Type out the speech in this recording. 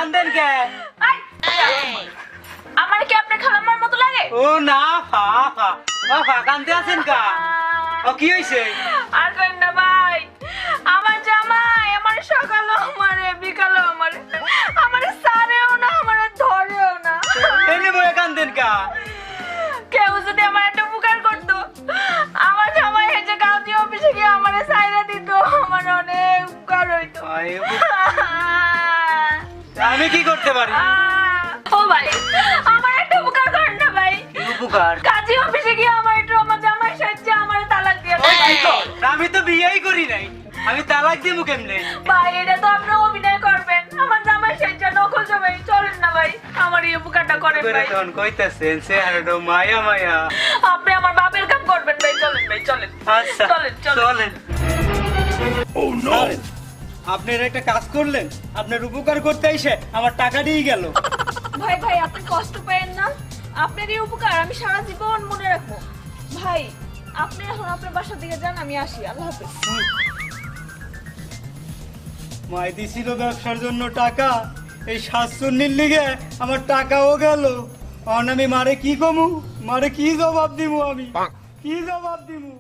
কান্দেন কে? আমার কি আপনার খালাম্মার মতো লাগে? ও না ফা ফা ফা কান্দে আছেন কা? ও কি হইছে? আর কইন না ভাই, আমার জামাই আমার সকালও আমারে বিকালও আমারে সারেও না আমারে ধরেও না। এনে বয়ে কান্দেন কা? কেউ যদি আমার একটা উপকার করতো, আমার জামাই হেঁটে কাজী অফিসে গিয়ে আমারে সাইরা দিত, আমার অনেক উপকার হইতো। আমি কি করতে পারি? ও ভাই, আমার একটা উপকার করেন না ভাই। কি উপকার? কাজী অফিসে গিয়ে আমার একটু আমার জামাই সাহায্যে আমার তালাক দিয়ে দেন ভাই। আমি তো বিয়েই করি নাই, আমি তালাক দিমু কেমনে? ভাই এটা তো আপনি অভিনয় করবেন, আমার জামাই সাহায্যে নকল জামাই, চলেন না ভাই, আমার এই উপকারটা করেন করে ভাই। তখন কইতাছেন সে হারডো মায়া মায়া। আপনি আমার বাপের কাম করবেন ভাই, চলেন ভাই চলেন। আচ্ছা চলেন চলেন। চলেন। ও নো, আপনার একটা কাজ করলেন, আপনার উপকার করতে এসে আমার টাকা দিয়ে গেল। ভাই ভাই আপনি কষ্ট পেয়েন না, আপনার এই উপকার আমি সারা জীবন মনে রাখবো। ভাই আপনি এখন আপনার বাসার দিকে যান, আমি আসি, আল্লাহ হাফেজ। মাই দিছিল ব্যবসার জন্য টাকা, এই শাশুড়ির লিগে আমার টাকাও গেল। এখন আমি মারে কি কমু, মারে কি জবাব দিমু, আমি কি জবাব দিমু?